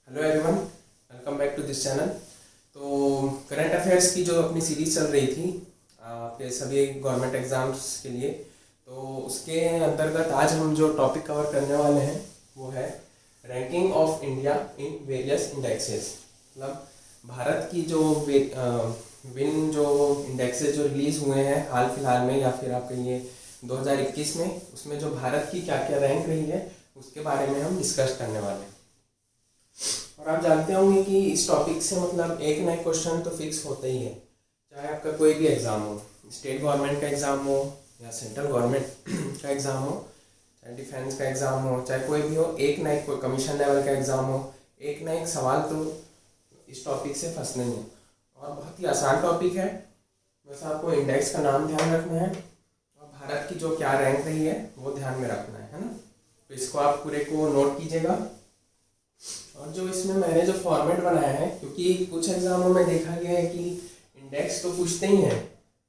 Hello everyone, welcome back to this channel. तो current affairs की जो अपनी सीरीज चल रही थी आपके सभी गवर्नमेंट एग्जाम्स के लिए, तो उसके अंतर्गत आज हम जो टॉपिक कवर करने वाले हैं वो है ranking of India in various indexes. मतलब भारत की जो विन जो इंडेक्सेस जो रिलीज़ हुए हैं हाल फिलहाल में या फिर आप कहिए 2021 में, उसमें जो भारत की क्या क्या रैंक रही है उसके बारे में हम डिस्कस करने वाले हैं। और आप जानते होंगे कि इस टॉपिक से मतलब एक ना एक क्वेश्चन तो फिक्स होता ही है, चाहे आपका कोई भी एग्ज़ाम हो, स्टेट गवर्नमेंट का एग्ज़ाम हो या सेंट्रल गवर्नमेंट का एग्ज़ाम हो, चाहे डिफेंस का एग्ज़ाम हो, चाहे कोई भी हो, एक ना एक कोई कमीशन लेवल का एग्ज़ाम हो, एक ना एक सवाल तो इस टॉपिक से फंसना ही है। और बहुत ही आसान टॉपिक है, बस आपको इंडेक्स का नाम ध्यान रखना है और भारत की जो क्या रैंक रही है वो ध्यान में रखना है ना। तो इसको आप पूरे को नोट कीजिएगा। और जो इसमें मैंने जो फॉर्मेट बनाया है, क्योंकि कुछ एग्जामों में देखा गया है कि इंडेक्स तो पूछते ही हैं,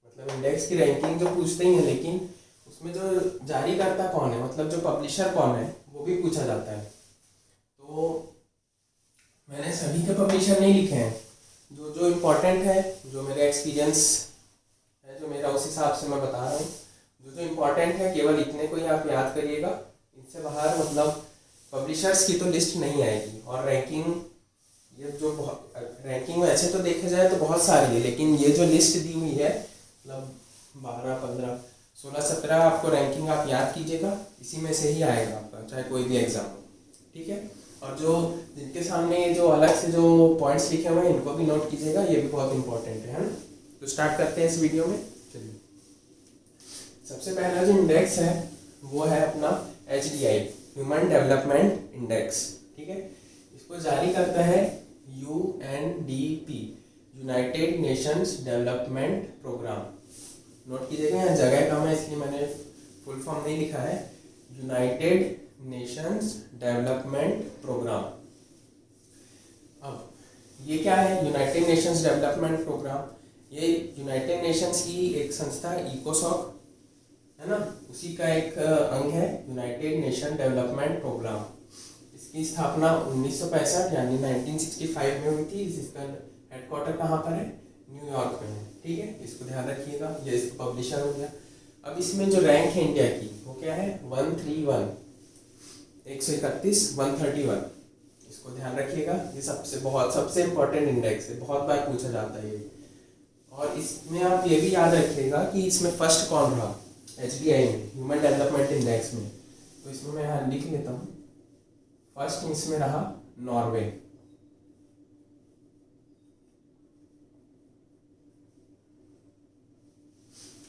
मतलब इंडेक्स की रैंकिंग जो पूछते ही हैं, लेकिन उसमें जो जारी करता कौन है, मतलब जो पब्लिशर कौन है, वो भी पूछा जाता है। तो मैंने सभी के पब्लिशर नहीं लिखे हैं, जो जो इम्पोर्टेंट है, जो मेरा एक्सपीरियंस है, जो मेरा उस हिसाब से मैं बता रहा हूँ। जो जो इम्पोर्टेंट है केवल इतने को ही आप याद करिएगा, इनसे बाहर मतलब पब्लिशर्स की तो लिस्ट नहीं आएगी। और रैंकिंग, ये जो रैंकिंग वैसे तो देखा जाए तो बहुत सारी है, लेकिन ये जो लिस्ट दी हुई है मतलब 12, 15, 16, 17 आपको रैंकिंग आप याद कीजिएगा, इसी में से ही आएगा आपका चाहे कोई भी एग्जाम हो, ठीक है। और जो जिनके सामने जो अलग से जो पॉइंट्स लिखे हुए हैं इनको भी नोट कीजिएगा, ये भी बहुत इंपॉर्टेंट है ना। तो स्टार्ट करते हैं इस वीडियो में। चलिए, सबसे पहला जो इंडेक्स है वो है अपना HDI, ह्यूमन डेवलपमेंट इंडेक्स, ठीक है। इसको जारी करता है UNDP, United Nations Development Programme. Note कीजिएगा, यहाँ जगह कम है इसलिए मैंने फुल फॉर्म नहीं लिखा है, यूनाइटेड नेशंस डेवलपमेंट प्रोग्राम। अब ये क्या है यूनाइटेड नेशंस डेवलपमेंट प्रोग्राम? ये यूनाइटेड नेशंस की एक संस्था है, इकोसॉक है ना, उसी का एक अंग है यूनाइटेड नेशन डेवलपमेंट प्रोग्राम। इसकी स्थापना 1965 यानी 1965 में हुई थी। इसका हेडक्वार्टर कहाँ पर है? न्यूयॉर्क में है, ठीक है, इसको ध्यान रखिएगा। ये इसका पब्लिशर हो गया। अब इसमें जो रैंक है इंडिया की वो क्या है? 131, 131, 131, इसको ध्यान रखिएगा। ये सबसे इम्पोर्टेंट इंडेक्स है, बहुत बार पूछा जाता है ये। और इसमें आप ये भी याद रखिएगा कि इसमें फर्स्ट कौन रहा HDI में, ह्यूमन डेवलपमेंट इंडेक्स में। तो इसमें मैं यहाँ लिख लेता हूँ, फर्स्ट इसमें रहा नॉर्वे।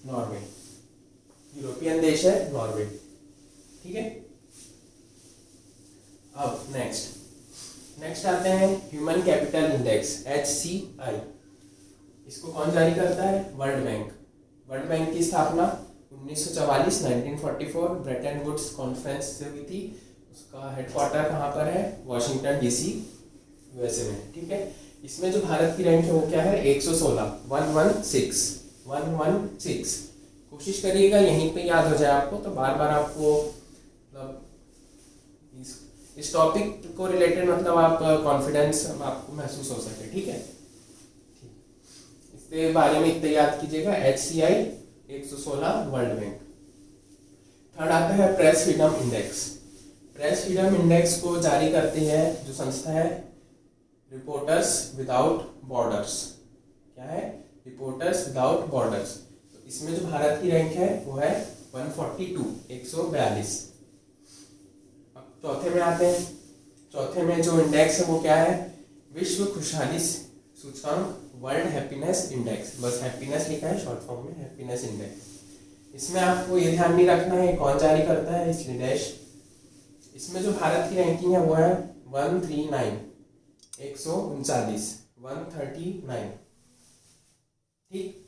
नॉर्वे यूरोपियन देश है नॉर्वे, ठीक है। अब नेक्स्ट आते हैं ह्यूमन कैपिटल इंडेक्स HCI। इसको कौन जारी करता है? World bank. वर्ल्ड बैंक की स्थापना 1944 1944 ब्रेटन वुड्स कॉन्फ्रेंस से हुई थी। उसका हेडक्वार्टर कहाँ पर है? वॉशिंगटन DC, USA में, ठीक है। इसमें जो भारत की रैंक है वो क्या है? 116, 116। कोशिश करिएगा यहीं पे याद हो जाए आपको, तो बार बार आपको मतलब इस टॉपिक को रिलेटेड मतलब आप कॉन्फिडेंस आपको महसूस हो सके, ठीक है। इसके बारे में इतना याद कीजिएगा, HCI 116 वर्ल्ड बैंक। थर्ड आता है press freedom index. Press freedom index को जारी करती है जो संस्था है रिपोर्टर्स विदाउट बॉर्डर्स। क्या है? Reporters without borders. तो इसमें जो भारत की रैंक है वो है 142, 142। अब चौथे में आते हैं। चौथे में जो इंडेक्स है वो क्या है? विश्व खुशहाली सूचकांक, वर्ल्ड हैप्पीनेस इंडेक्स। बस हैप्पीनेस लिखा है शॉर्ट फॉर्म में, हैप्पीनेस इंडेक्स। इसमें आपको ये ध्यान नहीं रखना है कौन जारी करता है, इसलिए डैश। इसमें जो भारत की रैंकिंग है वो है 139, 139, 139, ठीक।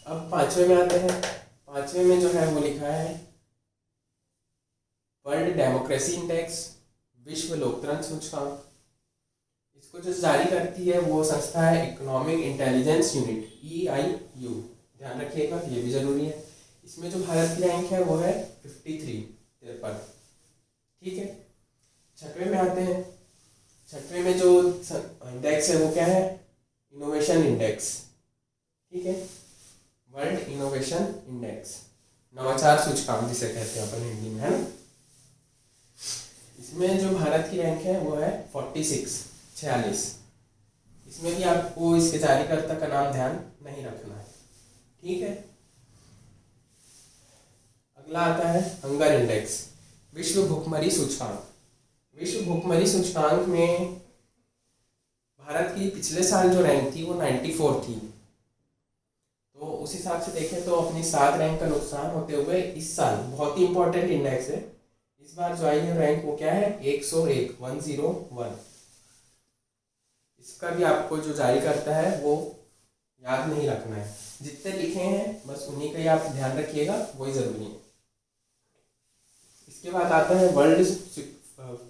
अब पांचवें में आते हैं। पांचवें में जो है वो लिखा है वर्ल्ड डेमोक्रेसी इंडेक्स, विश्व लोकतंत्र सूचकांक। इसको जो जारी करती है वो संस्था है इकोनॉमिक इंटेलिजेंस यूनिट, EIU। ध्यान रखिएगा, ये भी जरूरी है। इसमें जो भारत की रैंक है वो है 53, 53, ठीक है। छठवें इंडेक्स है वो क्या है, इनोवेशन इंडेक्स, ठीक है, वर्ल्ड इनोवेशन इंडेक्स, नवाचार सूचकांक जिसे कहते हैं अपन हिंदी में, है ना। इसमें जो भारत की रैंक है वो है 46। इसमें भी आपको इसके जारीकर्ता का नाम ध्यान नहीं रखना है, ठीक है। अगला आता है हंगर इंडेक्स, विश्व भुखमरी सूचकांक। विश्व भुखमरी सूचकांक में भारत की पिछले साल जो रैंक थी वो 94 थी, तो उस हिसाब से देखें तो अपनी 7 रैंक का नुकसान होते हुए इस साल बहुत ही इंपॉर्टेंट इंडेक्स है, इस बार जो आई है रैंक वो क्या है 101। इसका भी आपको जो जारी करता है वो याद नहीं रखना है, जितने लिखे हैं बस उन्हीं का ही आप ध्यान रखिएगा, वही जरूरी है। इसके बाद आता है वर्ल्ड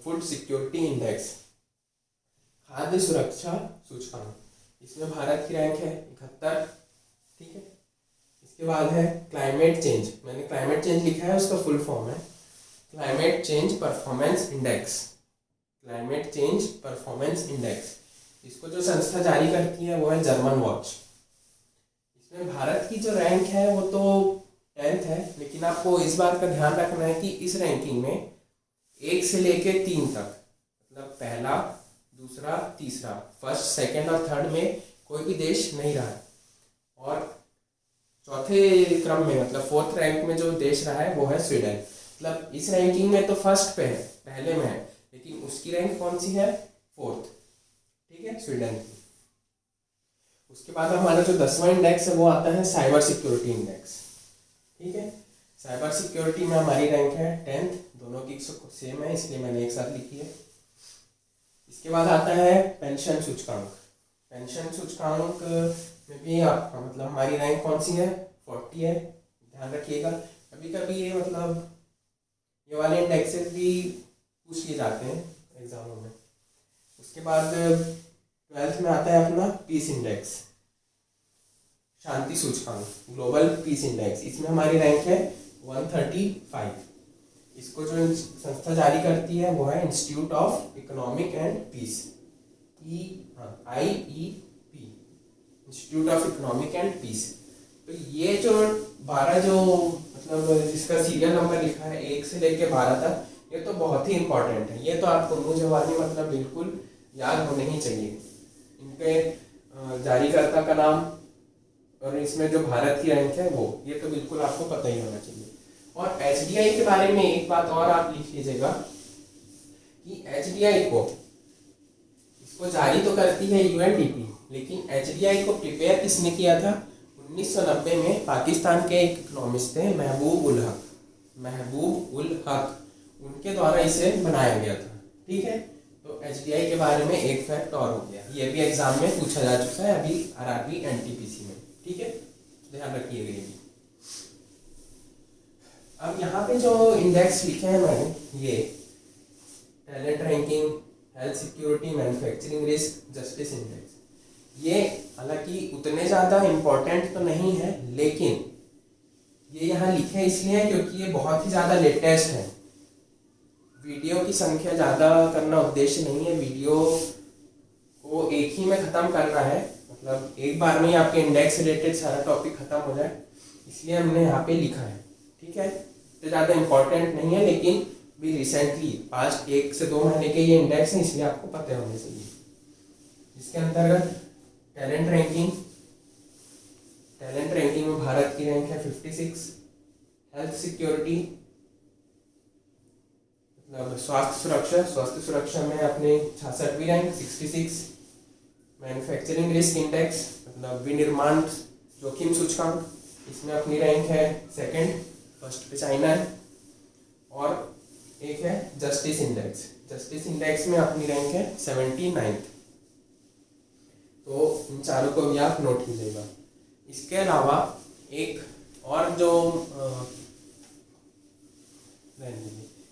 फूड सिक्योरिटी इंडेक्स, खाद्य सुरक्षा सूचकांक। इसमें भारत की रैंक है 71, ठीक है। इसके बाद है क्लाइमेट चेंज, मैंने क्लाइमेट चेंज लिखा है, उसका फुल फॉर्म है climate change performance index. Climate change performance index, इसको जो संस्था जारी करती है वो है जर्मन वॉच। इसमें भारत की जो रैंक है वो तो 10th है, लेकिन आपको इस बात का ध्यान रखना है कि इस रैंकिंग में 1 से लेके 3 तक, मतलब पहला, दूसरा, तीसरा, फर्स्ट, सेकंड और थर्ड में कोई भी देश नहीं रहा है, और चौथे क्रम में मतलब 4th रैंक में जो देश रहा है वो है स्वीडन। मतलब इस रैंकिंग में तो फर्स्ट पे है, पहले में है, लेकिन उसकी रैंक कौन सी है 4th, ठीक है, स्वीडन की। उसके बाद हमारा जो 10वां इंडेक्स है वो आता है साइबर सिक्योरिटी इंडेक्स, ठीक है। साइबर सिक्योरिटी में हमारी रैंक है 10th, दोनों की सेम है इसलिए मैंने एक साथ लिखी है। इसके बाद आता है पेंशन सूचकांक। पेंशन सूचकांक में भी आप मतलब हमारी रैंक कौन सी है 40 है, ध्यान रखिएगा। कभी कभी ये मतलब ये वाले इंडेक्सेस भी पूछ लिए जाते हैं एग्जामों में। उसके बाद 12th में आता है अपना पीस इंडेक्स, शांति सूचकांक, ग्लोबल पीस इंडेक्स। इसमें हमारी रैंक है 135। इसको जो संस्था जारी करती है वो है Institute of Economic and Peace, IEP, Institute of Economic and Peace. तो ये जो 12 जो मतलब जिसका सीरियल नंबर लिखा है 1 से लेके 12 तक, ये तो बहुत ही इंपॉर्टेंट है, ये तो आपको मुँह जवानी मतलब बिल्कुल याद होने ही चाहिए। इनके जारीकर्ता का नाम और इसमें जो भारत की रैंक है वो, ये तो बिल्कुल आपको पता ही होना चाहिए। और HDI के बारे में एक बात और आप लिख लीजिएगा कि HDI को इसको जारी तो करती है UNDP, लेकिन HDI को प्रिपेयर किसने किया था 1990 में पाकिस्तान के एक इकोनॉमिस्ट थे महबूब उल हक, उनके द्वारा इसे बनाया गया था, ठीक है। तो HDI के बारे में एक फैक्ट और हो गया, ये भी एग्जाम में पूछा जा चुका है अभी RRB NTPC में, ठीक है, ध्यान रखिएगा ये भी। अब यहाँ पे जो इंडेक्स लिखे हैं मैंने, ये talent ranking, health security, manufacturing risk, justice index, ये हालांकि उतने ज़्यादा इम्पोर्टेंट तो नहीं है, लेकिन ये यहाँ लिखे इसलिए क्योंकि ये बहुत ही ज़्यादा लेटेस्ट है। वीडियो की संख्या ज़्यादा करना उद्देश्य नहीं है, वीडियो को एक ही में ख़त्म करना है, मतलब एक बार में ही आपके इंडेक्स से रिलेटेड सारा टॉपिक ख़त्म हो जाए, इसलिए हमने यहाँ पे लिखा है, ठीक है। तो ज़्यादा इम्पोर्टेंट नहीं है, लेकिन भी रिसेंटली 1 से 2 महीने के ये इंडेक्स हैं, इसलिए आपको पता होने चाहिए। इसके अंतर्गत टैलेंट रैंकिंग में भारत की रैंक है 56। हेल्थ सिक्योरिटी मतलब स्वास्थ्य सुरक्षा में अपने 66वीं रैंक 66। मैन्युफैक्चरिंग रिस्क इंडेक्स मतलब विनिर्माण जोखिम सूचकांक, इसमें अपनी रैंक है 2nd, फर्स्ट पे चाइना है। और एक है जस्टिस इंडेक्स में अपनी रैंक है 79th। तो इन चारों को भी आप नोट कीजिएगा। इसके अलावा एक और जो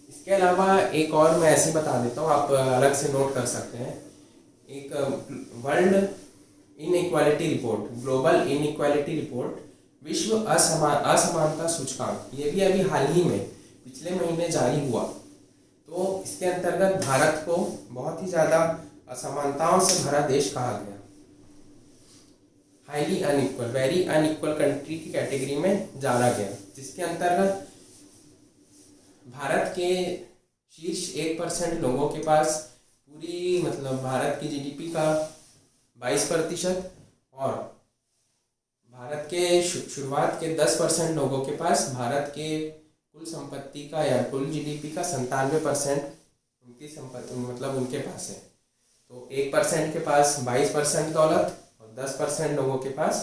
इसके अलावा एक और मैं ऐसे बता देता हूँ, आप अलग से नोट कर सकते हैं। एक world inequality report, global inequality report, विश्व असमानता सूचकांक, ये भी अभी हाल ही में पिछले महीने जारी हुआ। तो इसके अंतर्गत भारत को बहुत ही ज़्यादा असमानताओं से भरा देश कहा गया। Highly unequal, very unequal country की कैटेगरी में डाला गया, जिसके अंतर्गत भारत के शीर्ष 1% लोगों के पास पूरी मतलब भारत की जीडीपी का 22% और भारत के शुरुआत के 10% लोगों के पास भारत के कुल संपत्ति का या कुल जीडीपी का 97% उनकी संपत्ति मतलब उनके पास है। तो 1% के पास 22% दौलत और 10% लोगों के पास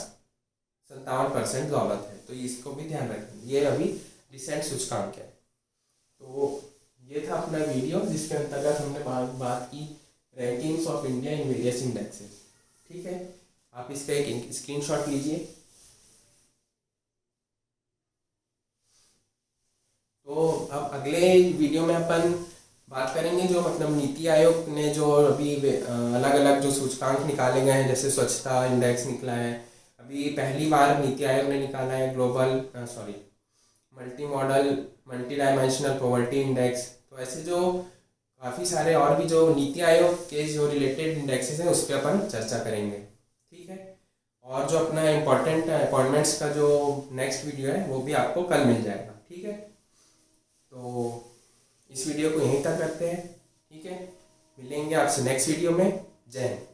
57% दौलत है। तो इसको भी ध्यान रखें, ये अभी रिसेंट सूचकांक है। तो ये था अपना वीडियो जिसके अंतर्गत हमने बात की rankings of India in various indexes. ठीक है, आप इसका एक स्क्रीनशॉट लीजिए। तो अब अगले वीडियो में अपन बात करेंगे जो मतलब नीति आयोग ने जो अभी अलग अलग जो सूचकांक निकाले गए हैं, जैसे स्वच्छता इंडेक्स निकला है, अभी पहली बार नीति आयोग ने निकाला है global multi modal multi dimensional poverty index. तो ऐसे जो काफ़ी सारे और भी जो नीति आयोग के जो रिलेटेड इंडेक्सेस हैं उस पर अपन चर्चा करेंगे। ठीक है, और जो अपना इम्पोर्टेंट अपॉइंटमेंट्स का जो नेक्स्ट वीडियो है वो भी आपको कल मिल जाएगा। ठीक है, तो इस वीडियो को यहीं तक करते हैं। ठीक है, मिलेंगे आपसे नेक्स्ट वीडियो में। जय हिंद।